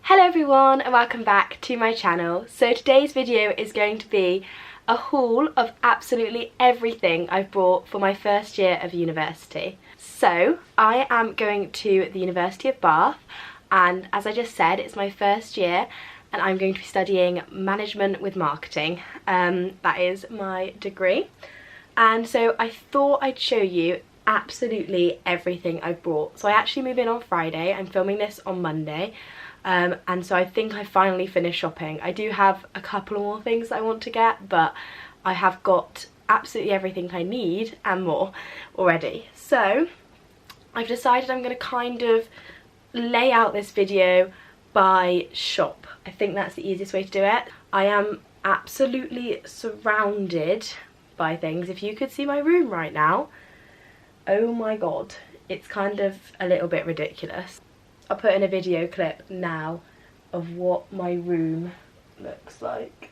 Hello everyone and welcome back to my channel. So today's video is going to be a haul of absolutely everything I've bought for my first year of university. So I am going to the University of Bath, and as I just said, it's my first year and I'm going to be studying management with marketing. That is my degree, and so I thought I'd show you absolutely everything I've bought. So I actually move in on Friday. I'm filming this on Monday. And so I think I finally finished shopping. I do have a couple more things I want to get, but I have got absolutely everything I need and more already. So I've decided I'm going to kind of lay out this video by shop. I think that's the easiest way to do it. I am absolutely surrounded by things. If you could see my room right now, oh my god, it's kind of a little bit ridiculous. I'll put in a video clip now of what my room looks like.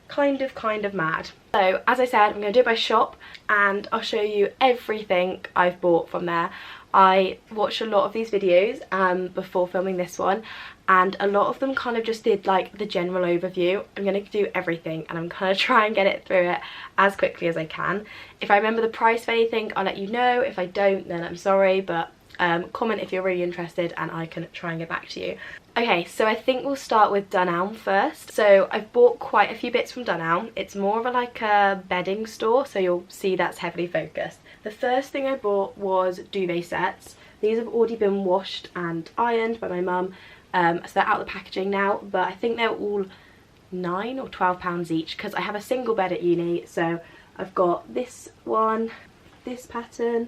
Kind of mad. So as I said, I'm going to do it by shop and I'll show you everything I've bought from there. I watched a lot of these videos before filming this one, and a lot of them kind of just did like the general overview. I'm going to do everything and I'm going to try and get it through it as quickly as I can. If I remember the price of anything, I'll let you know. If I don't, then I'm sorry, but comment if you're really interested and I can try and get back to you. Okay, so I think we'll start with Dunelm first. So I've bought quite a few bits from Dunelm. It's more of like a bedding store, so you'll see that's heavily focused. The first thing I bought was duvet sets. These have already been washed and ironed by my mum, so they're out of the packaging now, but I think they're all £9 or £12 each because I have a single bed at uni. So I've got this one, this pattern,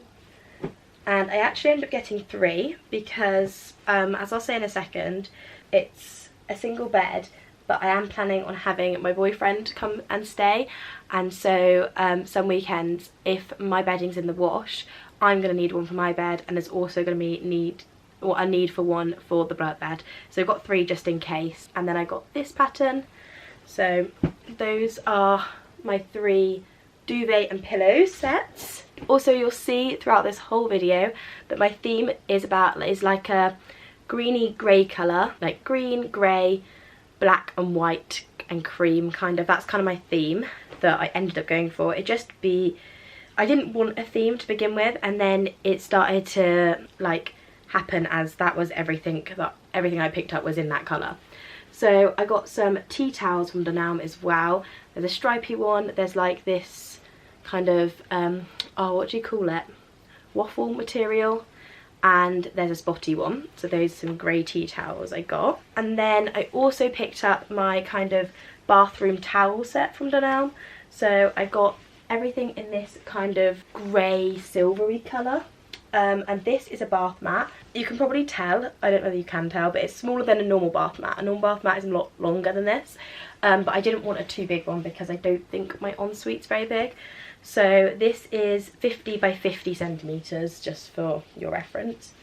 and I actually ended up getting 3 because, as I'll say in a second, it's a single bed, but I am planning on having my boyfriend come and stay, and so some weekends, if my bedding's in the wash, I'm going to need one for my bed, and there's also going to be a need for one for the Blurt bed. So I've got 3 just in case. And then I got this pattern. So those are my 3 duvet and pillow sets. Also, you'll see throughout this whole video that my theme is like a greeny grey colour, like green, grey, black and white and cream kind of. That's kind of my theme that I ended up going for. I didn't want a theme to begin with, and then it started to like happen as that was everything I picked up was in that colour. So I got some tea towels from Dunelm as well. There's a stripy one, there's like this kind of oh, what do you call it, waffle material, and there's a spotty one. So those are some grey tea towels I got. And then I also picked up my kind of bathroom towel set from Dunelm. So I got everything in this kind of grey silvery colour. And this is a bath mat. You can probably tell, I don't know whether you can tell, but it's smaller than a normal bath mat. A normal bath mat is a lot longer than this, but I didn't want a too big one because I don't think my ensuite's very big. So this is 50 by 50 centimetres, just for your reference.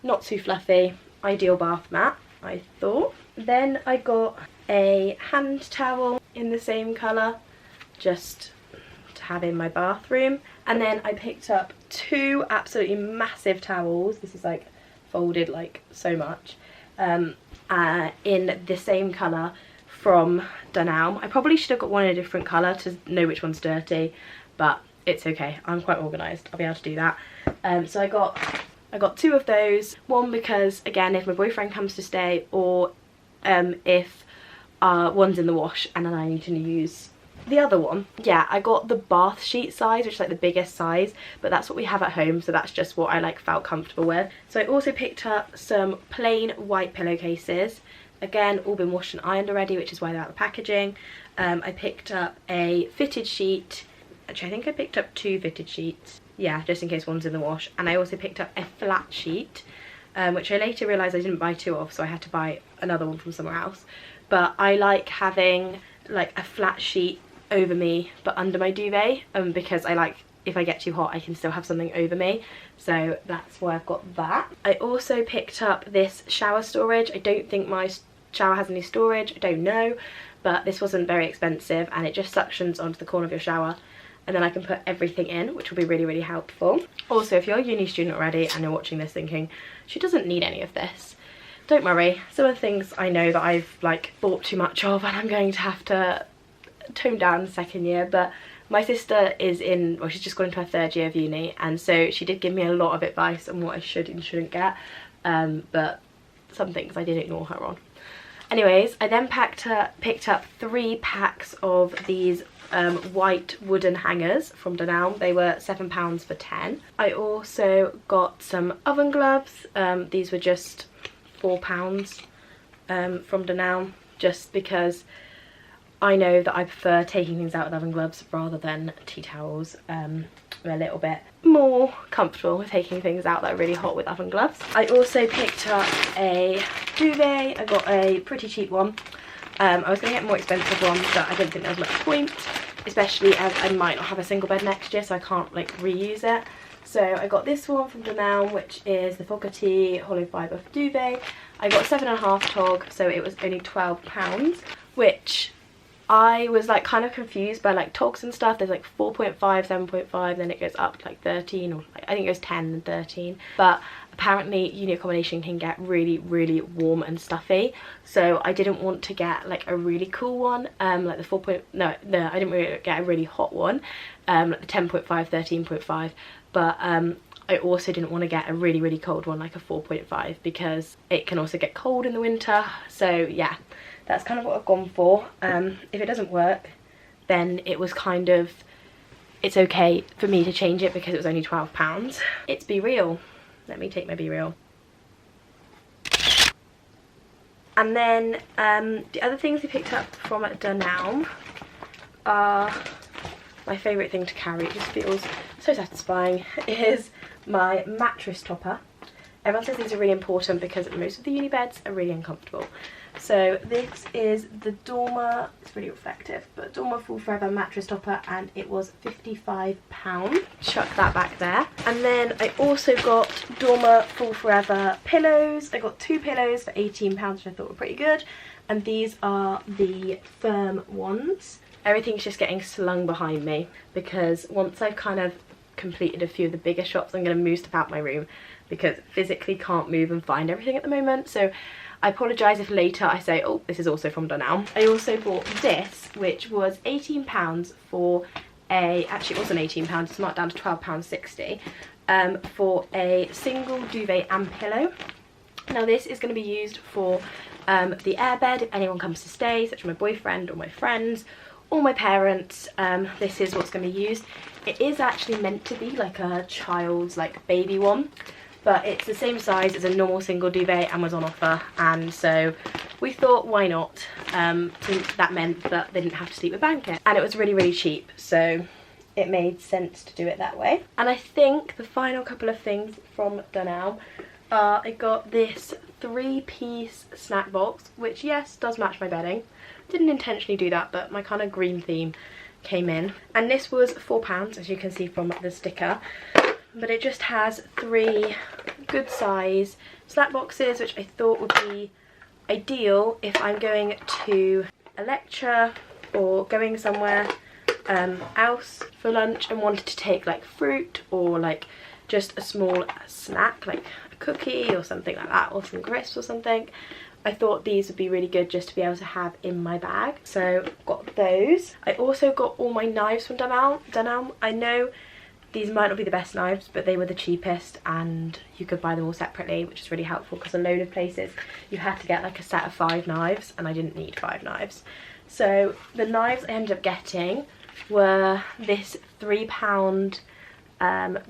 Not too fluffy, ideal bath mat, I thought. Then I got a hand towel in the same colour, just to have in my bathroom. And then I picked up 2 absolutely massive towels. This is like folded like so much, in the same colour from Dunelm. I probably should have got one in a different colour to know which one's dirty, but it's okay, I'm quite organised, I'll be able to do that. So I got 2 of those, one because again if my boyfriend comes to stay, or if one's in the wash and then I need to use the other one. Yeah, I got the bath sheet size, which is like the biggest size, but that's what we have at home, so that's just what I like felt comfortable with. So I also picked up some plain white pillowcases, again all been washed and ironed already, which is why they're out of the packaging. I picked up a fitted sheet. Actually, I think I picked up 2 fitted sheets, yeah, just in case one's in the wash. And I also picked up a flat sheet, which I later realised I didn't buy 2 of, so I had to buy another one from somewhere else. But I like having like a flat sheet over me but under my duvet, because I like, if I get too hot I can still have something over me, so that's why I've got that. I also picked up this shower storage. I don't think my shower has any storage, I don't know, but this wasn't very expensive and it just suctions onto the corner of your shower and then I can put everything in, which will be really, really helpful. Also, if you're a uni student already and you're watching this thinking, she doesn't need any of this, don't worry. Some of the things I know that I've like bought too much of and I'm going to have to tone down second year, but my sister is in, well, she's just gone into her 3rd year of uni, and so she did give me a lot of advice on what I should and shouldn't get, but some things I did ignore her on. Anyways, I then picked up 3 packs of these white wooden hangers from Dunelm. They were £7 for 10. I also got some oven gloves. These were just £4 from Dunelm, just because I know that I prefer taking things out with oven gloves rather than tea towels. I'm a little bit more comfortable with taking things out that are really hot with oven gloves. I also picked up a duvet. I got a pretty cheap one. I was going to get a more expensive one, but I didn't think there was much point, especially as I might not have a single bed next year, so I can't like reuse it. So I got this one from Dunelm, which is the Fogarty hollow fibre duvet. I got 7.5 tog, so it was only £12, which I was like kind of confused by like togs and stuff. There's like 4.5, 7.5, then it goes up to like 13, or like, I think it goes 10 and 13. But apparently uni accommodation can get really, really warm and stuffy, so I didn't want to get like a really cool one, like the 4. No, I didn't really get a really hot one, like the 10.5, 13.5, but I also didn't want to get a really, really cold one like a 4.5, because it can also get cold in the winter. So yeah, that's kind of what I've gone for. If it doesn't work, then it was kind of, it's okay for me to change it because it was only £12. It's Be Real. Let me take my Be Real. And then the other things we picked up from Dunelm are my favourite thing to carry. It just feels so satisfying, is my mattress topper. Everyone says these are really important because most of the uni beds are really uncomfortable. So this is the Dormer, it's really reflective, but Dormer Full Forever mattress topper, and it was £55. Chuck that back there. And then I also got Dormer Full Forever pillows. I got 2 pillows for £18, which I thought were pretty good. And these are the firm ones. Everything's just getting slung behind me, because once I've kind of completed a few of the bigger shops, I'm going to move stuff out my room, because physically can't move and find everything at the moment. So I apologise if later I say, oh, this is also from Dunelm. I also bought this, which was £18 for a, actually it wasn't £18, it's marked down to £12.60, for a single duvet and pillow. Now this is going to be used for the airbed if anyone comes to stay, such as my boyfriend or my friends or my parents. This is what's going to be used. It is actually meant to be like a child's like baby one, but it's the same size as a normal single duvet and was on offer, and so we thought, why not? That meant that they didn't have to sleep with a blanket, and it was really, really cheap, so it made sense to do it that way. And I think the final couple of things from Dunelm are, I got this 3-piece snack box, which yes, does match my bedding. Didn't intentionally do that, but my kind of green theme came in. And this was £4, as you can see from the sticker. But it just has 3 good size snack boxes, which I thought would be ideal if I'm going to a lecture or going somewhere else for lunch and wanted to take like fruit or like just a small snack, like a cookie or something like that, or some crisps or something. I thought these would be really good just to be able to have in my bag, so got those. I also got all my knives from Dunelm. I know these might not be the best knives, but they were the cheapest, and you could buy them all separately, which is really helpful, because a load of places you had to get like a set of 5 knives, and I didn't need 5 knives. So the knives I ended up getting were this £3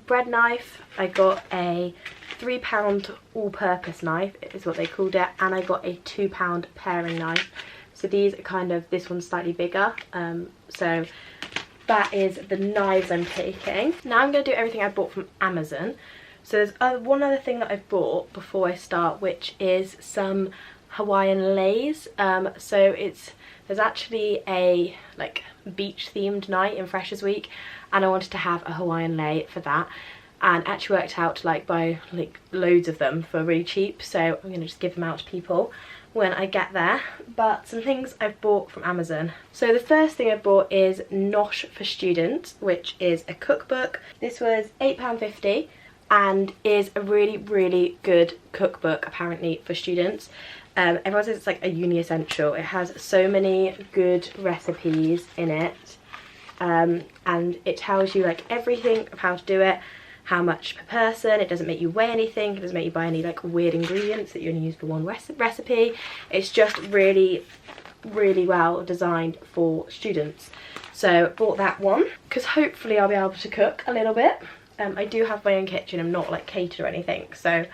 bread knife. I got a £3 all-purpose knife, is what they called it, and I got a £2 paring knife. So these are kind of, this one's slightly bigger, so that is the knives I'm taking. Now I'm going to do everything I bought from Amazon. So there's one other thing that I've bought before I start, which is some Hawaiian leis. So there's actually a like beach themed night in Freshers Week, and I wanted to have a Hawaiian lei for that, and actually worked out to like buy like loads of them for really cheap, so I'm going to just give them out to people. when I get there. But some things I've bought from Amazon. So the first thing I bought is Nosh for Students, which is a cookbook. This was £8.50 and is a really good cookbook apparently for students. Everyone says it's like a uni essential. It has so many good recipes in it, and it tells you like everything of how to do it, how much per person. It doesn't make you weigh anything, it doesn't make you buy any like weird ingredients that you only use for one recipe. It's just really well designed for students. So bought that one because hopefully I'll be able to cook a little bit. I do have my own kitchen, I'm not like catered or anything, so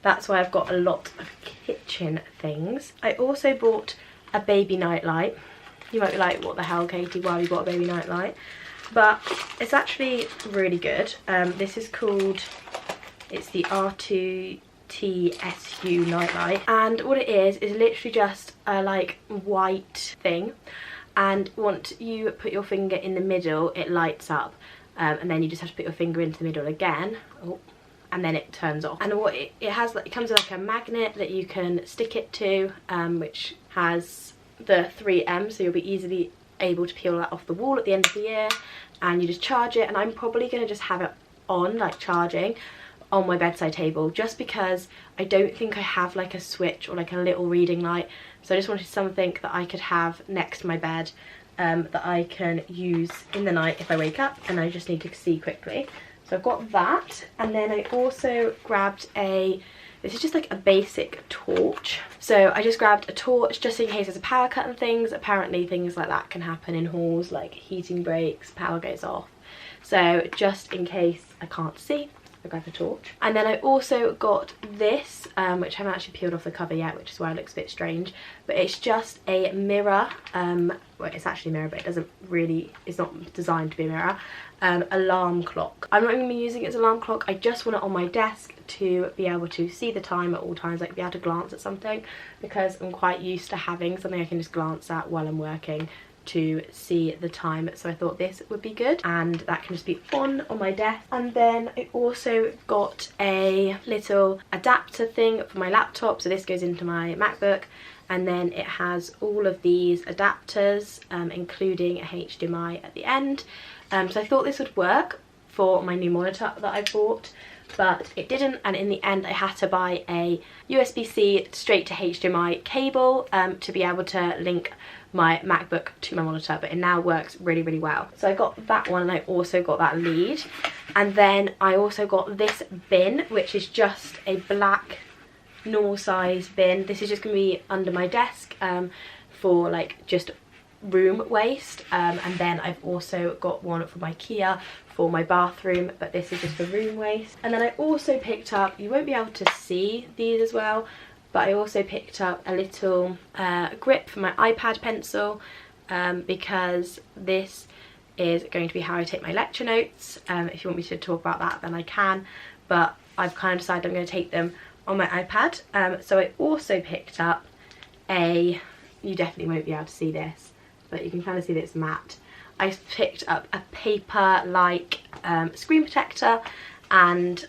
that's why I've got a lot of kitchen things. I also bought a baby nightlight. You might be like, what the hell, Katie, why have you got a baby nightlight? But it's actually really good. This is called, it's the R2TSU nightlight, and what it is literally just a like white thing, and once you put your finger in the middle it lights up, and then you just have to put your finger into the middle again, and then it turns off. And what it has, like, it comes with like a magnet that you can stick it to, which has the 3M, so you'll be easily able to peel that off the wall at the end of the year, and you just charge it. And I'm probably going to just have it on, like charging, on my bedside table, just because I don't think I have like a switch or like a little reading light, so I just wanted something that I could have next to my bed, that I can use in the night if I wake up and I just need to see quickly. So I've got that, and then I also grabbed this is just like a basic torch. So I just grabbed a torch just in case there's a power cut and things. Apparently things like that can happen in halls, like heating breaks, power goes off. So just in case I can't see, I grabbed a torch. And then I also got this, which I haven't actually peeled off the cover yet, which is why it looks a bit strange. But it's just a mirror. Well, it's actually a mirror, but it doesn't really, it's not designed to be a mirror. Alarm clock. I'm not even going to be using it as an alarm clock. I just want it on my desk to be able to see the time at all times, like be able to glance at something, because I'm quite used to having something I can just glance at while I'm working to see the time. So I thought this would be good, and that can just be on my desk. And then I also got a little adapter thing for my laptop, so this goes into my MacBook, and then it has all of these adapters, including a HDMI at the end. So I thought this would work for my new monitor that I bought, but it didn't, and in the end I had to buy a USB-C straight to HDMI cable to be able to link my MacBook to my monitor, but it now works really well. So I got that one, and I also got that lead. And then I also got this bin, which is just a black normal size bin. This is just going to be under my desk for like just room waste, and then I've also got one from IKEA for my bathroom, but this is just for room waste. And then I also picked up, you won't be able to see these as well, but I also picked up a little grip for my iPad pencil, because this is going to be how I take my lecture notes. If you want me to talk about that, then I can, but I've kind of decided I'm going to take them on my iPad. So I also picked up you definitely won't be able to see this, but you can kind of see that it's matte. I picked up a paper-like screen protector, and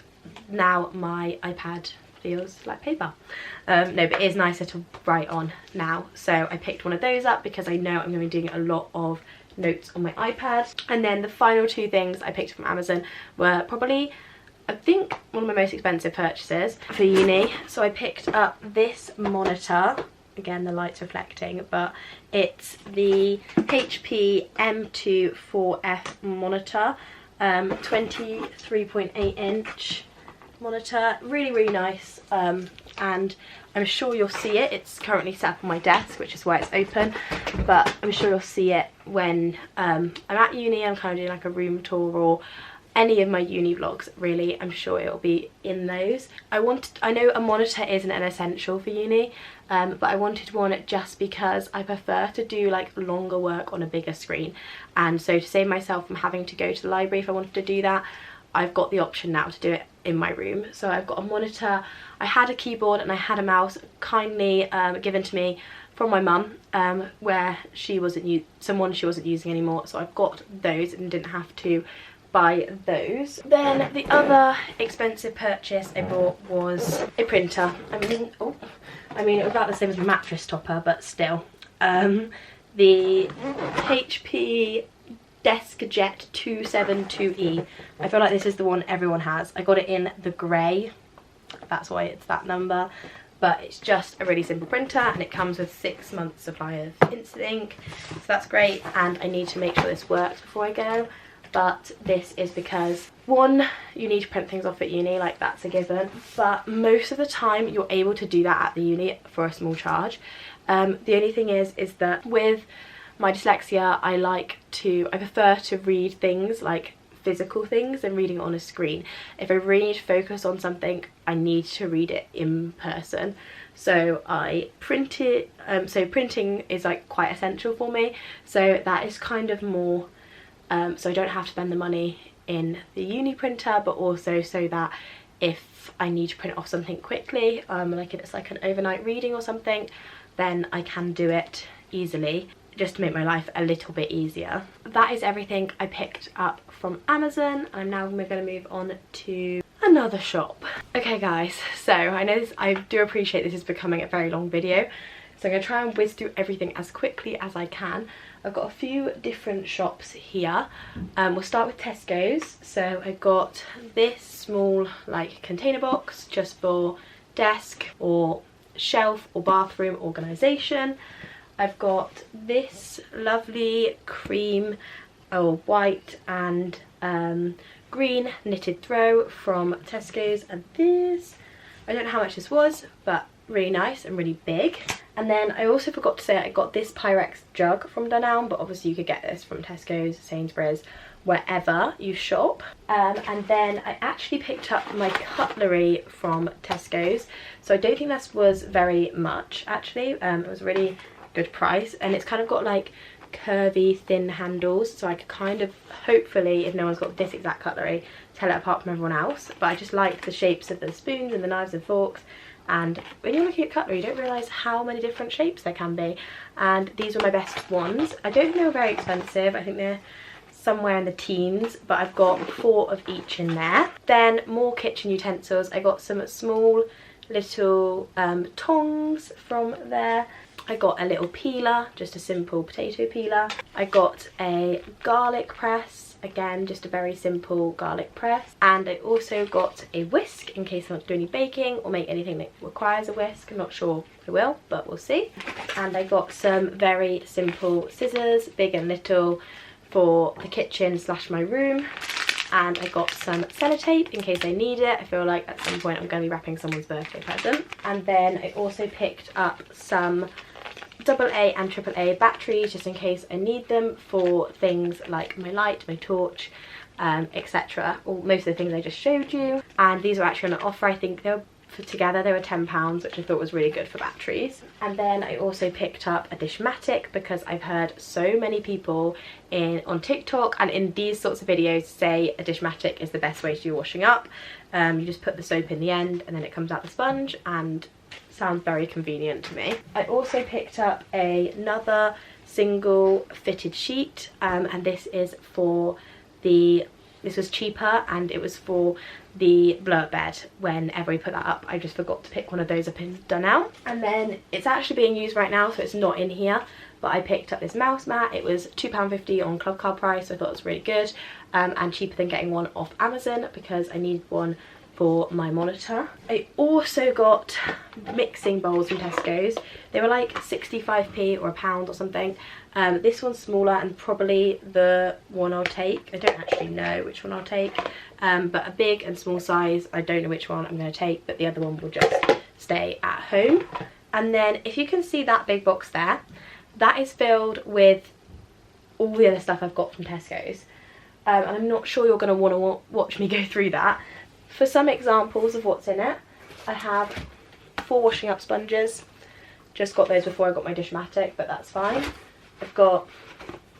now my iPad feels like paper. No, but it is nicer to write on now, so I picked one of those up because I know I'm going to be doing a lot of notes on my iPad. And then the final two things I picked up from Amazon were probably, I think, one of my most expensive purchases for uni. So I picked up this monitor. Again, the light's reflecting, but it's the HP M2 4F monitor, 23.8 inch monitor, really nice, and I'm sure you'll see it. It's currently set up on my desk, which is why it's open, but I'm sure you'll see it when I'm at uni. I'm kind of doing like a room tour or any of my uni vlogs, really. I'm sure it'll be in those. I know a monitor isn't an essential for uni, but I wanted one just because I prefer to do like longer work on a bigger screen, and so to save myself from having to go to the library if I wanted to do that, I've got the option now to do it in my room. So I've got a monitor, I had a keyboard and I had a mouse kindly given to me from my mum, where she wasn't using anymore, so I've got those and didn't have to buy those. Then the other expensive purchase I bought was a printer. I mean, about the same as a mattress topper, but still. The HP DeskJet 272E. I feel like this is the one everyone has. I got it in the grey, that's why it's that number. But it's just a really simple printer, and it comes with 6 months supply of instant ink, so that's great. And I need to make sure this works before I go, but this is because, one, you need to print things off at uni, like that's a given, but most of the time you're able to do that at the uni for a small charge. The only thing is that with my dyslexia, I prefer to read things like physical things and reading it on a screen. If I really need to focus on something, I need to read it in person. So I print it, so printing is like quite essential for me. So that is kind of more, so I don't have to spend the money in the uni printer, but also so that if I need to print off something quickly, like it's like an overnight reading or something, then I can do it easily, just to make my life a little bit easier. That is everything I picked up from Amazon. I'm now going to move on to another shop. Okay guys, so I know this, I do appreciate this is becoming a very long video, so I'm going to try and whiz through everything as quickly as I can. I've got a few different shops here. We'll start with Tesco's. So I got this small like container box just for desk or shelf or bathroom organisation. I've got this lovely cream or white and green knitted throw from Tesco's, and this, I don't know how much this was, but really nice and really big. And then I also forgot to say I got this Pyrex jug from Dunelm, but obviously you could get this from Tesco's, Sainsbury's, wherever you shop. And then I actually picked up my cutlery from Tesco's, so I don't think this was very much actually. It was a really good price, and it's kind of got like curvy thin handles, so I could kind of, hopefully if no one's got this exact cutlery, tell it apart from everyone else. But I just like the shapes of the spoons and the knives and forks, and when you're looking at cutlery you don't realise how many different shapes there can be, and these were my best ones. I don't think they were very expensive, I think they're somewhere in the teens, but I've got 4 of each in there. Then more kitchen utensils. I got some small little tongs from there. I got a little peeler, just a simple potato peeler. I got a garlic press, again just a very simple garlic press. And I also got a whisk in case I want to do any baking or make anything that requires a whisk. I'm not sure if I will, but we'll see. And I got some very simple scissors, big and little, for the kitchen / my room. And I got some sellotape in case I need it. I feel like at some point I'm going to be wrapping someone's birthday present. And then I also picked up some AA and AAA batteries just in case I need them for things like my light, my torch, etc. Or most of the things I just showed you. And these were actually on an offer. I think they were together they were £10, which I thought was really good for batteries. And then I also picked up a Dishmatic because I've heard so many people on TikTok and in these sorts of videos say a Dishmatic is the best way to do washing up. You just put the soap in the end and then it comes out the sponge, and sounds very convenient to me. I also picked up another single fitted sheet, and this is for this was cheaper, and it was for the blow-up bed. Whenever we put that up, I just forgot to pick one of those up in Dunelm. And then it's actually being used right now, so it's not in here, but I picked up this mouse mat. It was £2.50 on Club Card price, so I thought it was really good, and cheaper than getting one off Amazon because I needed one for my monitor. I also got mixing bowls from Tesco's. They were like 65p or £1 or something. This one's smaller and probably the one I'll take. I don't actually know which one I'll take, but a big and small size, I don't know which one I'm going to take, but the other one will just stay at home. And then if you can see that big box there, that is filled with all the other stuff I've got from Tesco's. And I'm not sure you're going to want to watch me go through that. For some examples of what's in it, I have 4 washing up sponges. Just got those before I got my Dishmatic, but that's fine. I've got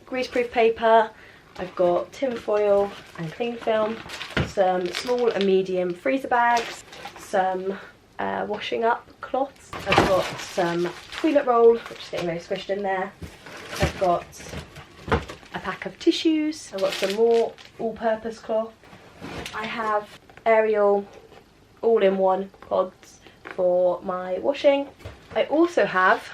greaseproof paper, I've got tin foil and cling film, some small and medium freezer bags, some washing up cloths. I've got some toilet roll, which is getting very squished in there. I've got a pack of tissues. I've got some more all-purpose cloth. I have Ariel all-in-one pods for my washing. I also have,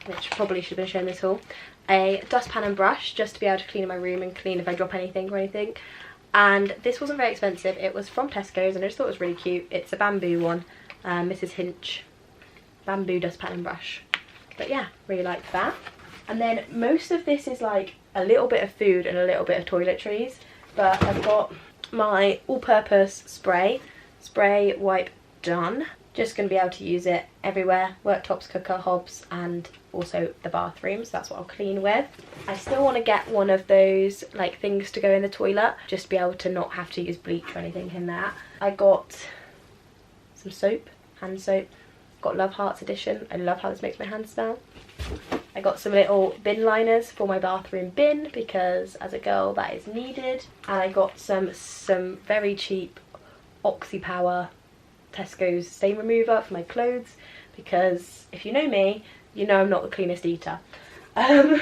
which probably should have been shown this haul, a dustpan and brush just to be able to clean in my room and clean if I drop anything or anything. And this wasn't very expensive. It was from Tesco's and I just thought it was really cute. It's a bamboo one, Mrs. Hinch bamboo dustpan and brush. But yeah, really liked that. And then most of this is like a little bit of food and a little bit of toiletries. But I've got my all-purpose spray wipe done. Just going to be able to use it everywhere, worktops, cooker, hobs, and also the bathroom, so that's what I'll clean with. I still want to get one of those like things to go in the toilet, just to be able to not have to use bleach or anything in that. I got some soap, hand soap, got Love Hearts edition. I love how this makes my hands smell. I got some little bin liners for my bathroom bin because as a girl that is needed. And I got some very cheap Oxy Power Tesco's stain remover for my clothes, because if you know me, you know I'm not the cleanest eater,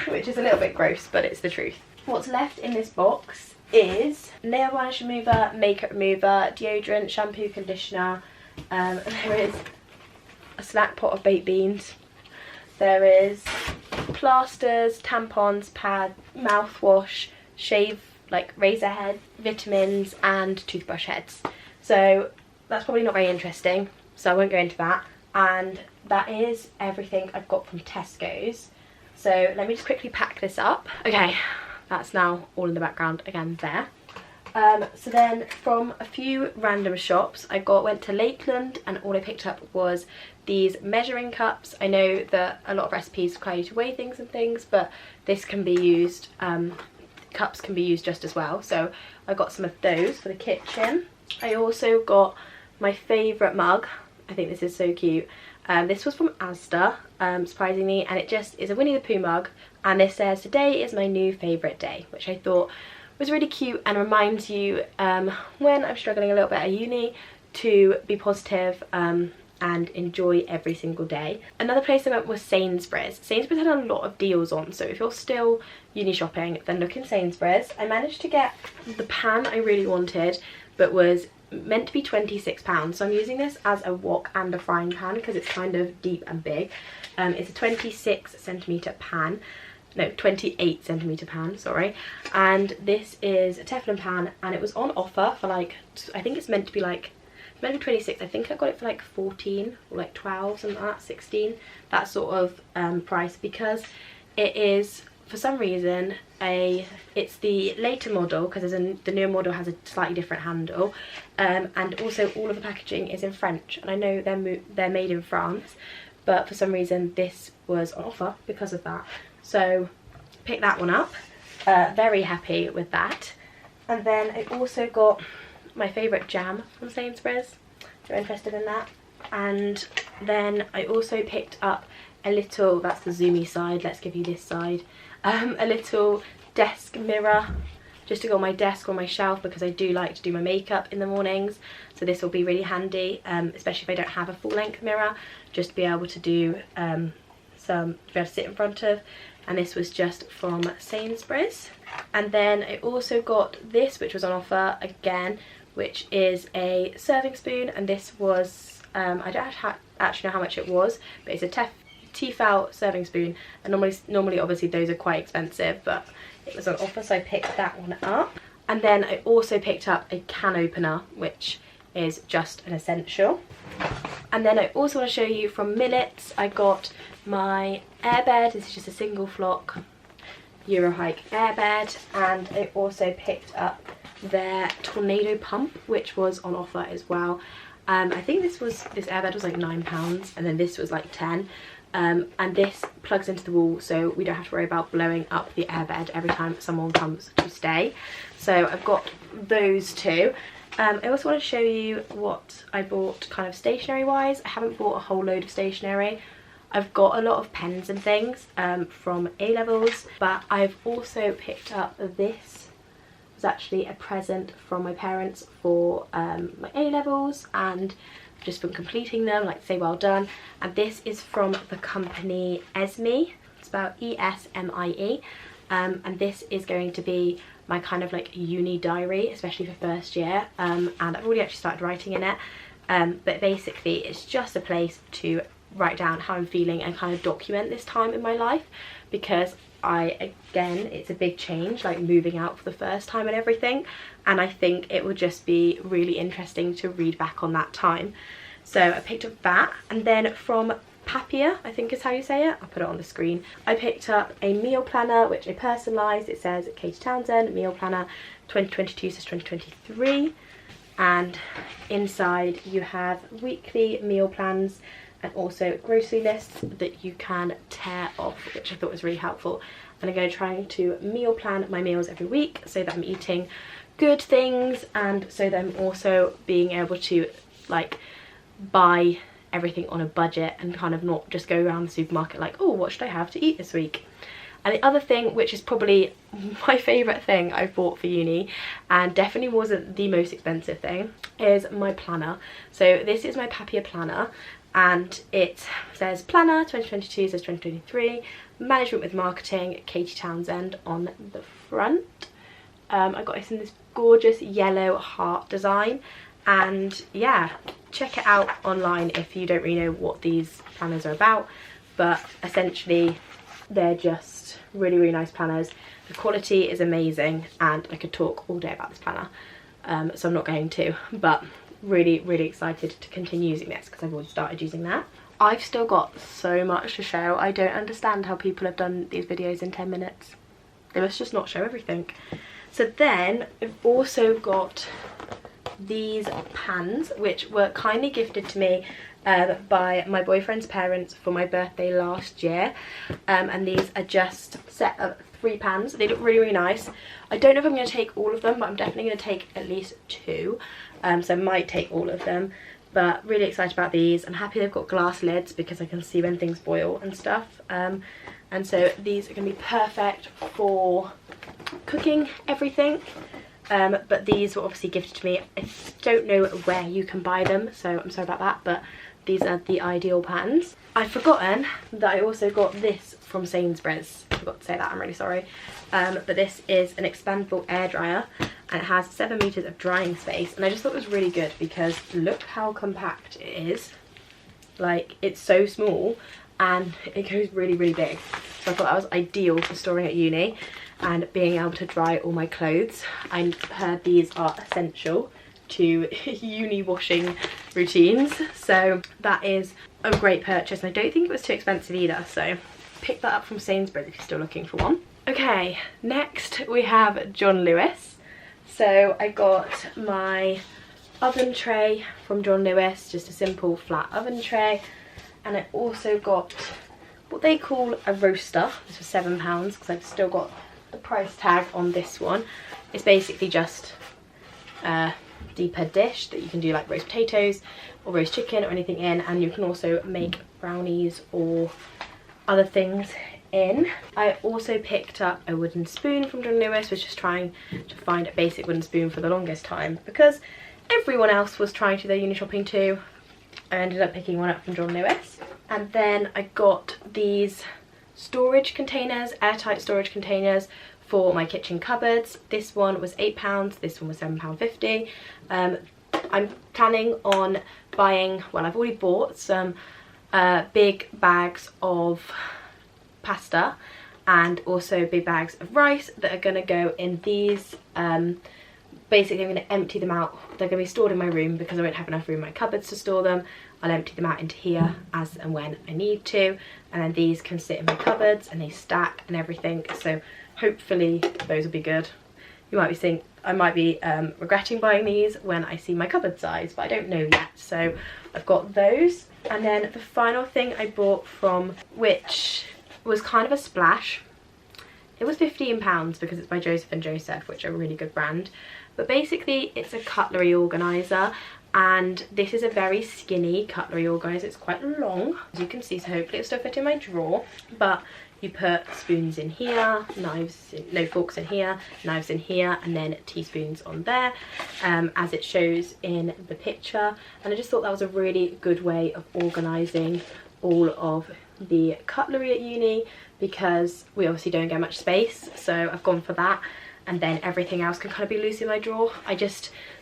which is a little bit gross, but it's the truth. What's left in this box is nail varnish remover, makeup remover, deodorant, shampoo, conditioner. There is a snack pot of baked beans. There is plasters, tampons, pad, mouthwash, shave, like razor head, vitamins, and toothbrush heads. So that's probably not very interesting, so I won't go into that. And that is everything I've got from Tesco's. So let me just quickly pack this up. Okay, that's now all in the background again there. So then from a few random shops, I went to Lakeland and all I picked up was these measuring cups. I know that a lot of recipes require you to weigh things and things, but this can be used, cups can be used just as well. So I got some of those for the kitchen. I also got my favourite mug. I think this is so cute. This was from Asda, surprisingly, and it just is a Winnie the Pooh mug, and this says, "Today is my new favourite day," which I thought was really cute and reminds you when I'm struggling a little bit at uni to be positive and enjoy every single day. Another place I went was Sainsbury's. Sainsbury's had a lot of deals on, so if you're still uni shopping, then look in Sainsbury's. I managed to get the pan I really wanted, but was meant to be £26, so I'm using this as a wok and a frying pan because it's kind of deep and big. It's a 26cm pan, no, 28cm pan, sorry, and this is a Teflon pan, and it was on offer for like, I think it's meant to be like, meant to be 26, I think I got it for like 14 or like 12, something like that, 16, that sort of price, because it is, for some reason, it's the later model, because the newer model has a slightly different handle, and also all of the packaging is in French, and I know they're made in France, but for some reason this was on offer because of that, so pick that one up. Very happy with that. And then I also got my favourite jam from Sainsbury's, if you're interested in that. And then I also picked up a little, that's the zoomy side, let's give you this side, a little desk mirror just to go on my desk or my shelf, because I do like to do my makeup in the mornings, so this will be really handy, especially if I don't have a full length mirror, just to be able to do be able to sit in front of. And this was just from Sainsbury's. And then I also got this, which was on offer again, which is a serving spoon, and this was I don't actually know how much it was, but it's a Tefal serving spoon, and normally obviously those are quite expensive, but it was on offer, so I picked that one up. And then I also picked up a can opener, which is just an essential. And then I also want to show you from Millets, I got my airbed. This is just a single flock Eurohike airbed, and I also picked up their tornado pump, which was on offer as well. I think this airbed was like £9, and then this was like 10. And this plugs into the wall, so we don't have to worry about blowing up the airbed every time someone comes to stay. So I've got those two. I also want to show you what I bought kind of stationery wise. I haven't bought a whole load of stationery. I've got a lot of pens and things from A-levels, but I've also picked up this. It was actually a present from my parents for my A-levels, and just from completing them, like to say well done. And this is from the company Esme. It's about E-S-M-I-E, and this is going to be my kind of like uni diary, especially for first year, and I've already actually started writing in it, but basically it's just a place to write down how I'm feeling and kind of document this time in my life, because again, it's a big change, like moving out for the first time and everything, and I think it would just be really interesting to read back on that time. So I picked up that, and then from Papier, I think is how you say it, I'll put it on the screen, I picked up a meal planner which I personalised. It says Katie Townsend meal planner 2022 to 2023, and inside you have weekly meal plans and also grocery lists that you can tear off, which I thought was really helpful. And I'm going to try to meal plan my meals every week so that I'm eating good things, and so that I'm also being able to like buy everything on a budget and kind of not just go around the supermarket like, oh, what should I have to eat this week. And the other thing, which is probably my favourite thing I've bought for uni, and definitely wasn't the most expensive thing, is my planner. So this is my Papier planner, and it says planner 2022 says 2023, management with marketing, Katie Townsend on the front. I got this in this gorgeous yellow heart design, and yeah, check it out online if you don't really know what these planners are about, but essentially they're just really, really nice planners. The quality is amazing, and I could talk all day about this planner, so I'm not going to, but really, really excited to continue using this because I've already started using that. I've still got so much to show. I don't understand how people have done these videos in 10 minutes. They must just not show everything. So then I've also got these pans, which were kindly gifted to me by my boyfriend's parents for my birthday last year, and these are just a set of 3 pans. They look really, really nice. I don't know if I'm going to take all of them, but I'm definitely going to take at least 2, so I might take all of them, but really excited about these. I'm happy they've got glass lids because I can see when things boil and stuff, and so these are going to be perfect for cooking everything. But these were obviously gifted to me. I don't know where you can buy them, so I'm sorry about that, but these are the ideal pans. I've forgotten that I also got this from Sainsbury's. I forgot to say that, I'm really sorry. But this is an expandable air dryer, and it has 7 meters of drying space, and I just thought it was really good because look how compact it is. Like, it's so small and it goes really, really big. So I thought that was ideal for storing at uni and being able to dry all my clothes. I heard these are essential to uni washing routines, so that is a great purchase, and I don't think it was too expensive either, so pick that up from Sainsbury's if you're still looking for one. Okay, next we have John Lewis. So I got my oven tray from John Lewis, just a simple flat oven tray, and I also got what they call a roaster. This was £7 because I've still got the price tag on this one. It's basically just a deeper dish that you can do like roast potatoes or roast chicken or anything in, and you can also make brownies or other things in. I also picked up a wooden spoon from John Lewis, was just trying to find a basic wooden spoon for the longest time because everyone else was trying to do their uni shopping too. I ended up picking one up from John Lewis. And then I got these storage containers, airtight storage containers for my kitchen cupboards. This one was £8, this one was £7.50. I'm planning on buying, well, I've already bought some big bags of pasta and also big bags of rice that are going to go in these. Basically I'm going to empty them out. They're going to be stored in my room because I won't have enough room in my cupboards to store them. I'll empty them out into here as and when I need to, and then these can sit in my cupboards and they stack and everything, so hopefully those will be good. You might be thinking I might be regretting buying these when I see my cupboard size, but I don't know yet, so I've got those. And then the final thing I bought from, which was kind of a splash, it was £15 because it's by Joseph and Joseph, which are a really good brand, but basically it's a cutlery organiser, and this is a very skinny cutlery organiser. It's quite long, as you can see, so hopefully it'll still fit in my drawer, but you put spoons in here, knives, no, forks in here, knives in here, and then teaspoons on there, as it shows in the picture. And I just thought that was a really good way of organising all of the cutlery at uni, because we obviously don't get much space, so I've gone for that, and then everything else can kind of be loose in my drawer.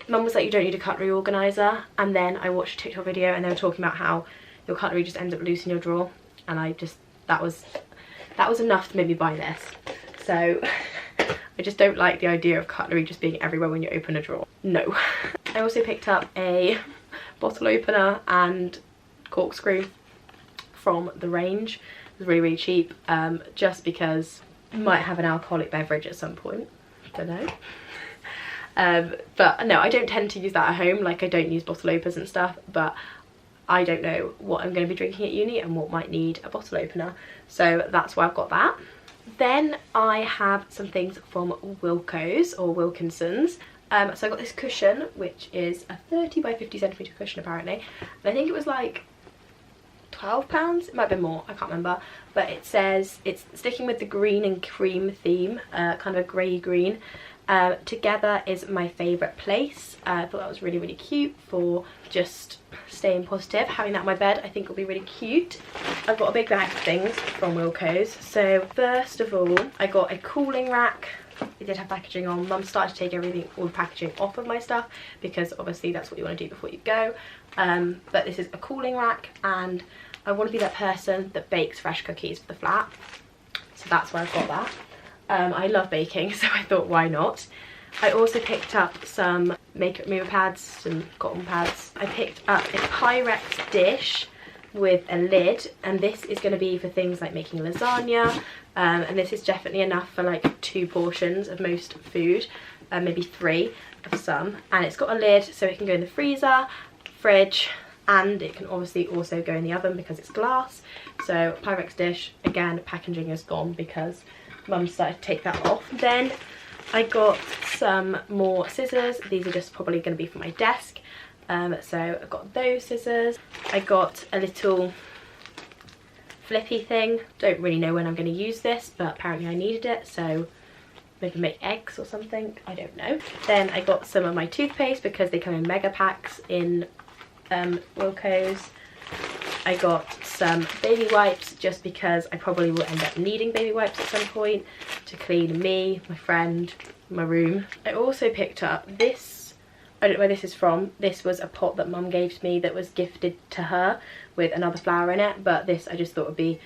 Mum was like, you don't need a cutlery organiser, and then I watched a TikTok video and they were talking about how your cutlery just ends up loose in your drawer, and that was enough to make me buy this. So I just don't like the idea of cutlery just being everywhere when you open a drawer. No. I also picked up a bottle opener and corkscrew from the range. It was really, really cheap, just because I might have an alcoholic beverage at some point. Don't know. But no, I don't tend to use that at home. Like, I don't use bottle openers and stuff, but I don't know what I'm going to be drinking at uni and what might need a bottle opener, so that's why I've got that. Then I have some things from Wilko's or Wilkinson's. So I got this cushion, which is a 30 by 50 centimetre cushion apparently, and I think it was like £12, it might be more, I can't remember, but it says it's sticking with the green and cream theme, kind of a grey green. Together is my favourite place. I thought that was really, really cute for just staying positive. Having that on my bed I think will be really cute. I've got a big bag of things from Wilko's. So first of all, I got a cooling rack. It did have packaging on. Mum started to take everything, all the packaging off of my stuff, because obviously that's what you want to do before you go. But this is a cooling rack, and I want to be that person that bakes fresh cookies for the flat. So that's why I've got that. I love baking, so I thought, why not? I also picked up some makeup remover pads, some cotton pads. I picked up a Pyrex dish with a lid, and this is going to be for things like making lasagna, and this is definitely enough for like 2 portions of most food, maybe 3 of some. And it's got a lid so it can go in the freezer, fridge, and it can obviously also go in the oven because it's glass. So Pyrex dish, again, packaging is gone because Mum started to take that off. Then I got some more scissors. These are just probably going to be for my desk. So I got those scissors. I got a little flippy thing. Don't really know when I'm going to use this, but apparently I needed it, so maybe make eggs or something, I don't know. Then I got some of my toothpaste because they come in mega packs in Wilko's. I got some baby wipes just because I probably will end up needing baby wipes at some point to clean me, my friend, my room. I also picked up this, I don't know where this is from. This was a pot that Mum gave to me that was gifted to her with another flower in it, but this I just thought would be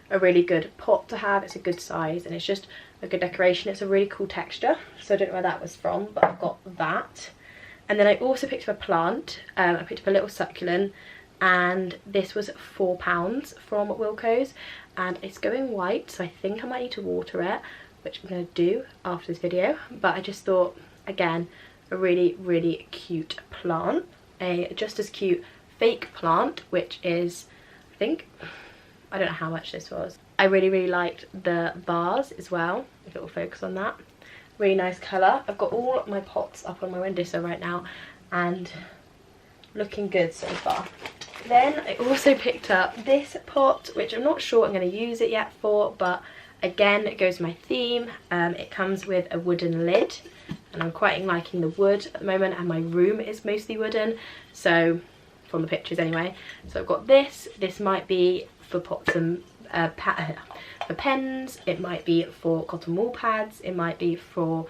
a really good pot to have. It's a good size and it's just a good decoration. It's a really cool texture, so I don't know where that was from, but I've got that. And then I also picked up a plant. I picked up a little succulent, and this was £4 from Wilko's, and it's going white, so I think I might need to water it, which I'm going to do after this video. But I just thought, again, a really, really cute plant. A just as cute fake plant, which is, I think, I don't know how much this was. I really, really liked the vase as well, if it will focus on that. Really nice colour. I've got all my pots up on my windowsill right now, and looking good so far. Then I also picked up this pot, which I'm not sure I'm going to use it yet for, but again, it goes with my theme. It comes with a wooden lid, and I'm quite liking the wood at the moment, and my room is mostly wooden, so from the pictures anyway. So I've got this. This might be for pots and for pens, it might be for cotton wool pads, it might be for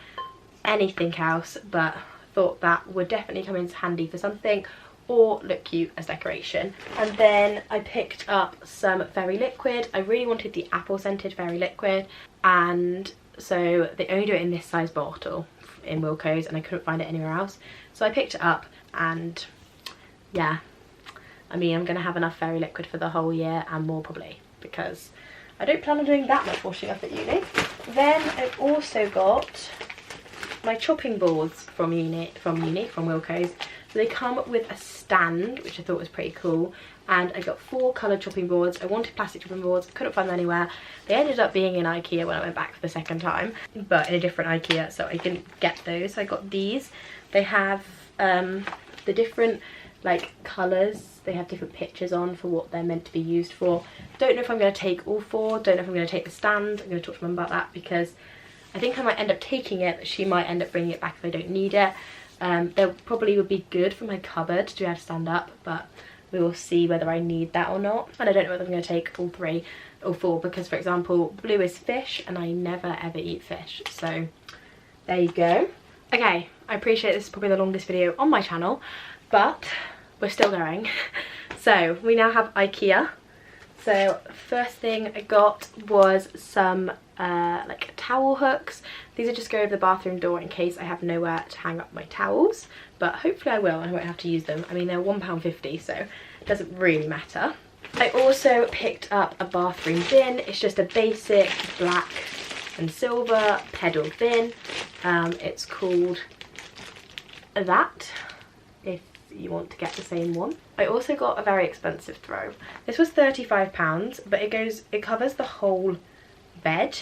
anything else, but I thought that would definitely come in handy for something or look cute as decoration. And then I picked up some fairy liquid. I really wanted the apple scented fairy liquid, and so they only do it in this size bottle in Wilko's, and I couldn't find it anywhere else, so I picked it up. And yeah, I mean, I'm gonna have enough fairy liquid for the whole year and more probably, because I don't plan on doing that much washing up at uni. Then I've also got my chopping boards from Wilko's. So they come with a stand, which I thought was pretty cool, and I got 4 coloured chopping boards. I wanted plastic chopping boards, couldn't find them anywhere. They ended up being in IKEA when I went back for the second time, but in a different IKEA, so I didn't get those. So I got these. They have the different like colours, they have different pictures on for what they're meant to be used for. Don't know if I'm going to take all 4, don't know if I'm going to take the stand. I'm going to talk to Mum about that, because I think I might end up taking it, but she might end up bringing it back if I don't need it. They probably would be good for my cupboard to be able to stand up, but we will see whether I need that or not. And I don't know whether I'm going to take all 3 or 4, because for example, blue is fish and I never ever eat fish, so there you go. Okay, I appreciate this is probably the longest video on my channel, but we're still going. So we now have IKEA. So first thing I got was some like towel hooks. These are just go over the bathroom door in case I have nowhere to hang up my towels, but hopefully I will, I won't have to use them. I mean, they're £1.50, so it doesn't really matter. I also picked up a bathroom bin. It's just a basic black and silver pedal bin. It's called that, if you want to get the same one. I also got a very expensive throw. This was £35, but it covers the whole bed,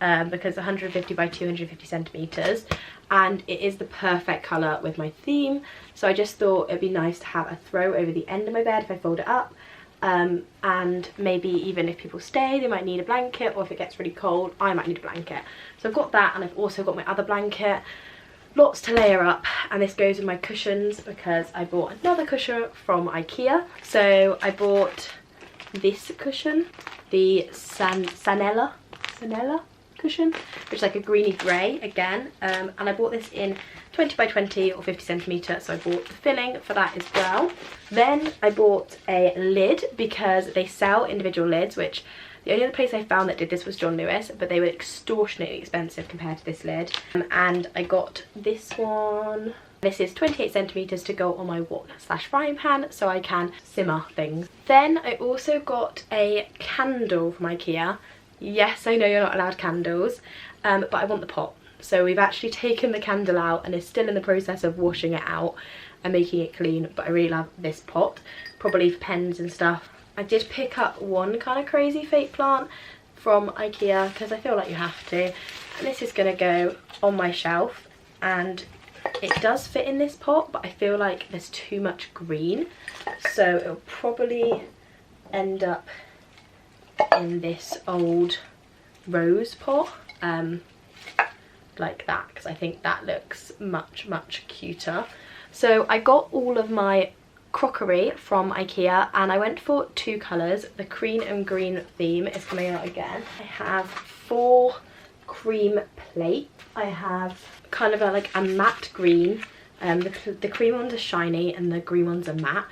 because 150 by 250 centimeters, and it is the perfect color with my theme. So I just thought it'd be nice to have a throw over the end of my bed if I fold it up, and maybe even if people stay, they might need a blanket, or if it gets really cold, I might need a blanket. So I've got that, and I've also got my other blanket. Lots to layer up, and this goes with my cushions because I bought another cushion from IKEA. So I bought this cushion, the Sanella cushion, which is like a greeny grey again, and I bought this in 20 by 20 or 50 centimetre, so I bought the filling for that as well. Then I bought a lid because they sell individual lids, which the only other place I found that did this was John Lewis, but they were extortionately expensive compared to this lid. And I got this one. This is 28 centimetres to go on my wok/frying pan, so I can simmer things. Then I also got a candle from IKEA. Yes, I know you're not allowed candles, but I want the pot. So we've actually taken the candle out and is still in the process of washing it out and making it clean, but I really love this pot, probably for pens and stuff. I did pick up one kind of crazy fake plant from IKEA because I feel like you have to. And this is going to go on my shelf, and it does fit in this pot, but I feel like there's too much green. So it'll probably end up in this old rose pot, like that, because I think that looks much cuter. So I got all of my crockery from IKEA, and I went for two colours. The cream and green theme is coming out again. I have 4 cream plates. I have kind of like a matte green. The cream ones are shiny and the green ones are matte.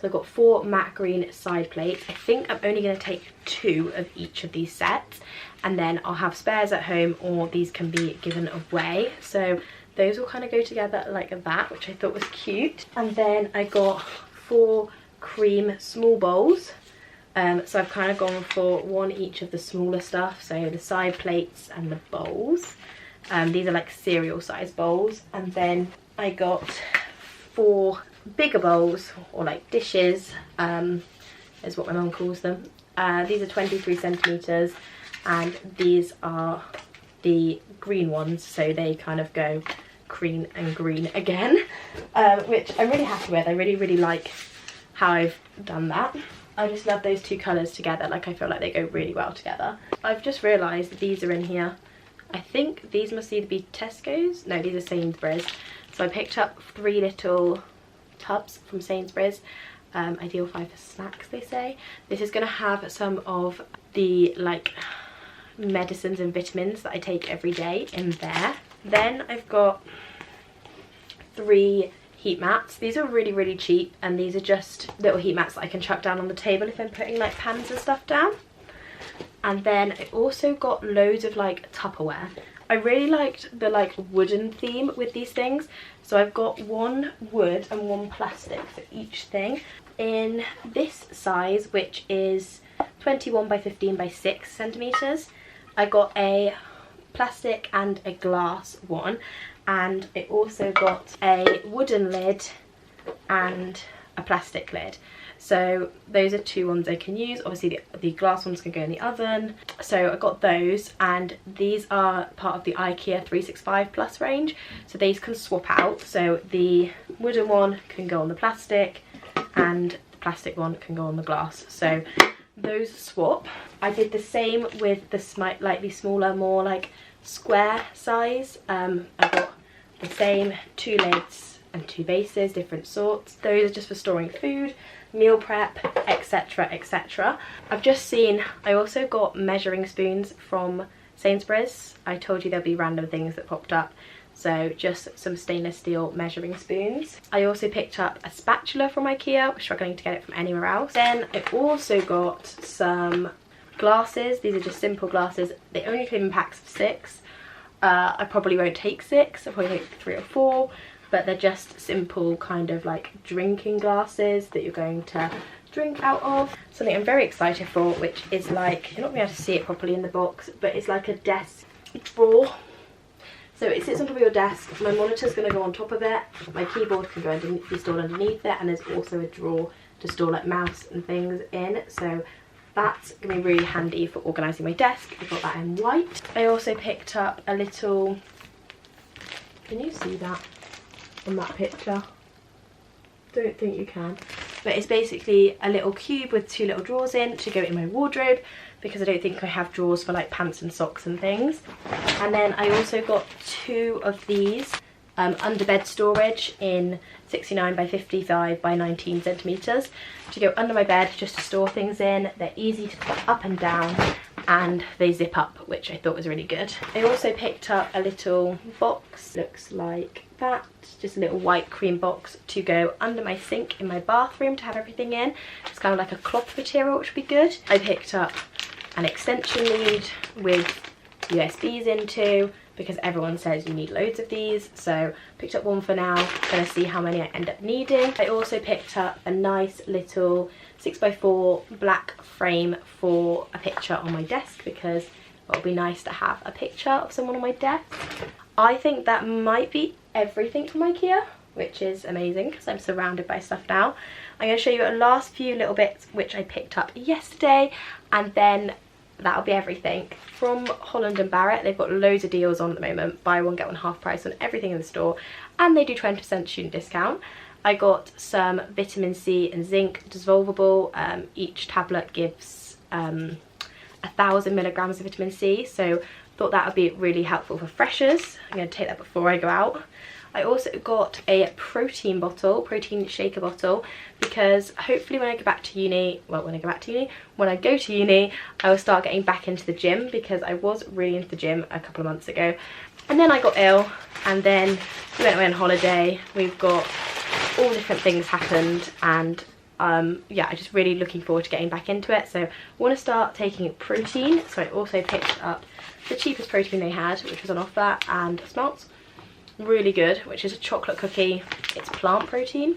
So I've got 4 matte green side plates. I think I'm only going to take 2 of each of these sets, and then I'll have spares at home, or these can be given away. So those will kind of go together like that, which I thought was cute. And then I got 4 cream small bowls. So I've kind of gone for 1 each of the smaller stuff, so the side plates and the bowls. These are like cereal size bowls. And then I got 4 bigger bowls, or like dishes, is what my mum calls them. These are 23 centimetres, and these are the green ones, so they kind of go cream and green again, which I'm really happy with. I really like how I've done that. I just love those 2 colours together. Like, I feel like they go really well together. I've just realised that these are in here. I think these must either be Tesco's. No, these are Sainsbury's. So I picked up 3 little tubs from Sainsbury's. Ideal 5 for snacks, they say. This is going to have some of the like medicines and vitamins that I take every day in there. Then I've got 3 heat mats. These are really cheap, and these are just little heat mats that I can chuck down on the table if I'm putting like pans and stuff down. And then I also got loads of like Tupperware. I really liked the like wooden theme with these things, so I've got 1 wood and 1 plastic for each thing in this size, which is 21 by 15 by 6 centimeters. I got a plastic and a glass one, and I also got a wooden lid and a plastic lid. So those are 2 ones I can use. Obviously the glass ones can go in the oven. So I got those, and these are part of the IKEA 365 Plus range. So these can swap out. So the wooden one can go on the plastic, and the plastic one can go on the glass. So those swap. I did the same with the slightly smaller, more like square size. I got the same 2 lids and 2 bases, different sorts. Those are just for storing food, meal prep, etc, etc. I've just seen I also got measuring spoons from Sainsbury's. I told you there'll be random things that popped up, So just some stainless steel measuring spoons. I also picked up a spatula from IKEA. I was struggling to get it from anywhere else. Then I also got some glasses. These are just simple glasses. They only came in packs of 6. I probably won't take 6. I'll probably take 3 or 4. But they're just simple kind of like drinking glasses that you're going to drink out of. Something I'm very excited for, which is like, you're not going to be able to see it properly in the box, but it's like a desk drawer. So it sits on top of your desk. My monitor's going to go on top of it. My keyboard can go be stored underneath it, and there's also a drawer to store like mouse and things in. So that's going to be really handy for organising my desk. I've got that in white. I also picked up a little, can you see that on that picture? Don't think you can. But it's basically a little cube with 2 little drawers in to go in my wardrobe, because I don't think I have drawers for like pants and socks and things. And then I also got 2 of these under bed storage in 69 by 55 by 19 centimetres to go under my bed just to store things in. They're easy to put up and down, and they zip up, which I thought was really good. I also picked up a little box, looks like that, just a little white cream box to go under my sink in my bathroom to have everything in. It's kind of like a cloth material, which would be good. I picked up an extension lead with USBs into, because everyone says you need loads of these, so picked up one for now. Gonna see how many I end up needing. I also picked up a nice little 6x4 black frame for a picture on my desk, because it would be nice to have a picture of someone on my desk. I think that might be everything from IKEA, which is amazing because I'm surrounded by stuff now. I'm going to show you a last few little bits which I picked up yesterday, and then that'll be everything. From Holland & Barrett, they've got loads of deals on at the moment. Buy one, get one half price on everything in the store, and they do 20% student discount. I got some vitamin C and zinc dissolvable. Each tablet gives 1,000 milligrams of vitamin C, so thought that would be really helpful for freshers. I'm going to take that before I go out. I also got a protein bottle, protein shaker bottle, because hopefully when I go back to uni, when I go to uni, I will start getting back into the gym, because I was really into the gym a couple of months ago. And then I got ill, and then we went away on holiday. We've got all different things happened, and yeah, I'm just really looking forward to getting back into it. So I want to start taking protein, so I also picked up the cheapest protein they had, which was on offer, and smells really good, which is a chocolate cookie. It's plant protein.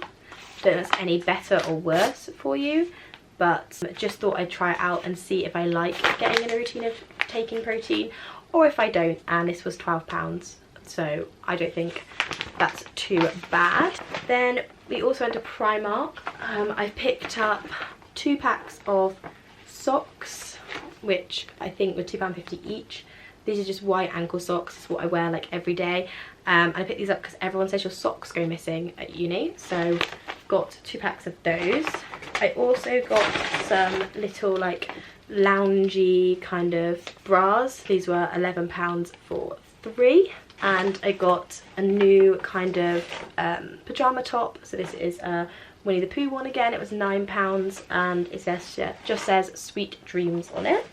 Don't know if it's any better or worse for you, but just thought I'd try it out and see if I like getting in a routine of taking protein, or if I don't. And this was £12, so I don't think that's too bad. Then we also went to Primark. I picked up 2 packs of socks, which I think were £2.50 each. These are just white ankle socks. It's what I wear like every day. And I picked these up because everyone says your socks go missing at uni, so got 2 packs of those. I also got some little like loungy kind of bras. These were £11 for 3. And I got a new kind of pyjama top. So this is a Winnie the Pooh one again. It was £9, and it says, just says Sweet Dreams on it.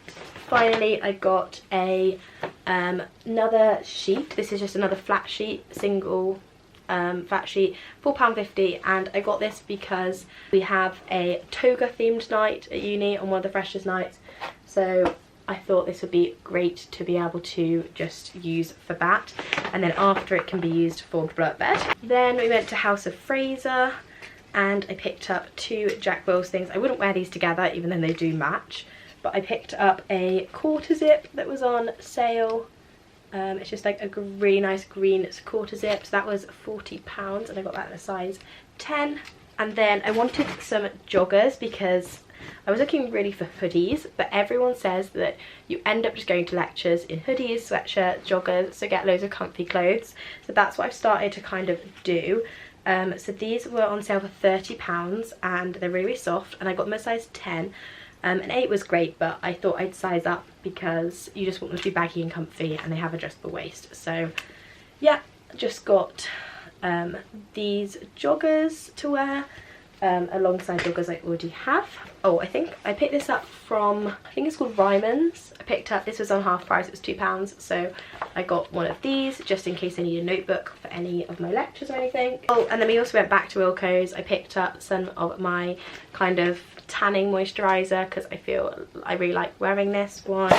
Finally, I got a another sheet. This is just another flat sheet, single flat sheet, £4.50, and I got this because we have a toga themed night at uni on one of the freshers nights, so I thought this would be great to be able to just use for that, and then after it can be used for the blow-up bed. Then we went to House of Fraser, and I picked up 2 Jack Wills things. I wouldn't wear these together even though they do match, but I picked up a quarter zip that was on sale. It's just like a really nice green quarter zip, so that was £40, and I got that in a size 10. And then I wanted some joggers because I was looking really for hoodies, but everyone says that you end up just going to lectures in hoodies, sweatshirts, joggers, so get loads of comfy clothes. So that's what I've started to kind of do. So these were on sale for £30, and they're really soft, and I got them a size 10. An 8 was great, but I thought I'd size up because you just want them to be baggy and comfy, and they have adjustable waist. So yeah, just got these joggers to wear, alongside joggers I already have. Oh, I think I picked this up from, I think it's called Ryman's. I picked up, this was on half price, it was £2, so I got one of these just in case I need a notebook for any of my lectures or anything. Oh, and then we also went back to Wilko's. I picked up some of my kind of tanning moisturiser because I feel I really like wearing this one.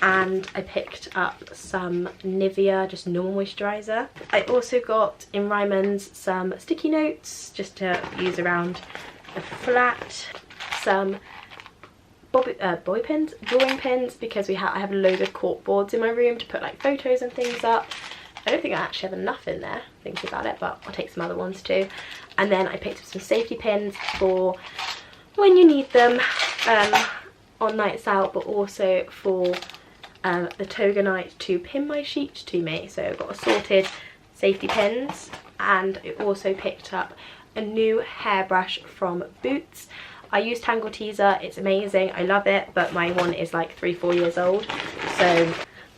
And I picked up some Nivea, just normal moisturiser. I also got in Ryman's some sticky notes just to use around the flat. Some bobby pins, drawing pins, because I have loads of cork boards in my room to put like photos and things up. I don't think I actually have enough in there, thinking about it, but I'll take some other ones too. And then I picked up some safety pins for when you need them on nights out, but also for the Toga night to pin my sheet to me. So I've got assorted safety pins, and I also picked up a new hairbrush from Boots. I use Tangle Teezer, it's amazing, I love it, but my one is like 3-4 years old, so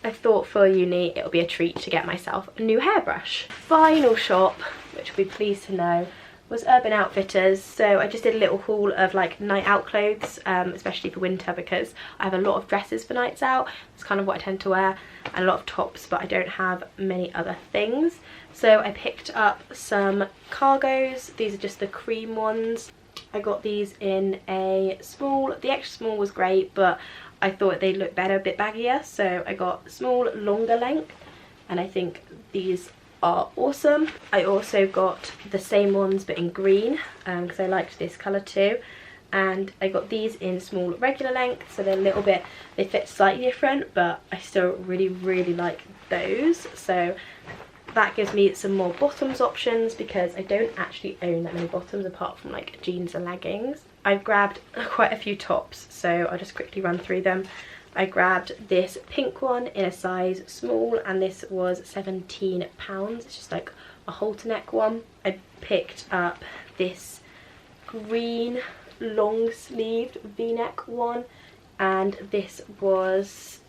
I thought for uni it'll be a treat to get myself a new hairbrush. Final shop, which you'll be pleased to know, was Urban Outfitters. So I just did a little haul of like night out clothes, especially for winter, because I have a lot of dresses for nights out. It's kind of what I tend to wear, and a lot of tops, but I don't have many other things. So I picked up some cargos. These are just the cream ones. I got these in a small. The extra small was great, but I thought they'd look better, a bit baggier, so I got small, longer length, and I think these are awesome. I also got the same ones but in green, because I liked this colour too, and I got these in small, regular length, so they're a little bit, they fit slightly different, but I still really like those. So that gives me some more bottoms options, because I don't actually own that many bottoms apart from like jeans and leggings. I've grabbed quite a few tops, so I'll just quickly run through them. I grabbed this pink one in a size small, and this was £17. It's just like a halter neck one. I picked up this green long sleeved v-neck one, and this was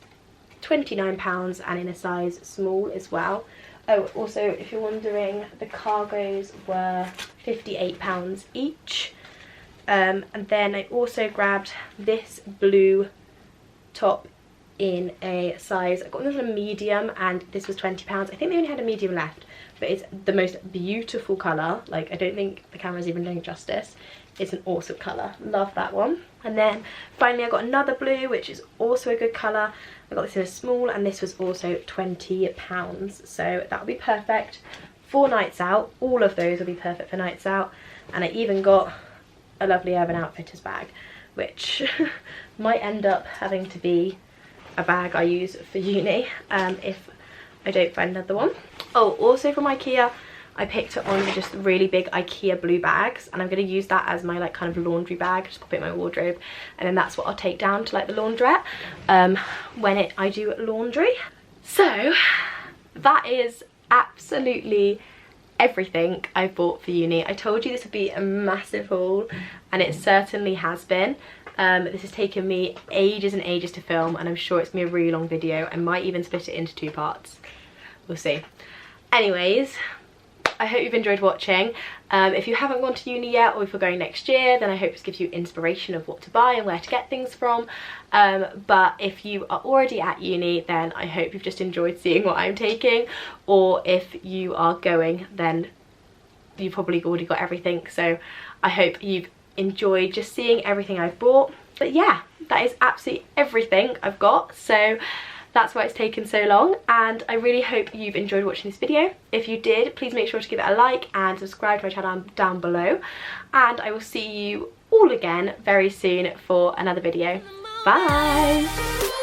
£29 and in a size small as well. Oh, also, if you're wondering, the cargos were £58 each. And then I also grabbed this blue top in a size, I got this in a medium, and this was £20. I think they only had a medium left, but it's the most beautiful colour. Like, I don't think the camera's even doing justice. It's an awesome colour, love that one. And then finally I got another blue, which is also a good colour. I got this in a small, and this was also £20, so that would be perfect for nights out. All of those will be perfect for nights out. And I even got a lovely Urban Outfitters bag, which might end up having to be a bag I use for uni if I don't find another one. Oh, also from IKEA, I picked up one of just really big IKEA blue bags, and I'm going to use that as my like kind of laundry bag, just pop it in my wardrobe, and then that's what I'll take down to like the laundrette when I do laundry. So that is absolutely everything I bought for uni. I told you this would be a massive haul, and it certainly has been. This has taken me ages and ages to film, and I'm sure it's going to be a really long video. I might even split it into 2 parts. We'll see. Anyways, I hope you've enjoyed watching. If you haven't gone to uni yet, or if you're going next year, then I hope this gives you inspiration of what to buy and where to get things from. But if you are already at uni, then I hope you've just enjoyed seeing what I'm taking. Or if you are going, then you've probably already got everything. So I hope you've enjoyed just seeing everything I've bought. But yeah, that is absolutely everything I've got. So that's why it's taken so long, and I really hope you've enjoyed watching this video. If you did, please make sure to give it a like and subscribe to my channel down below, and I will see you all again very soon for another video. Bye!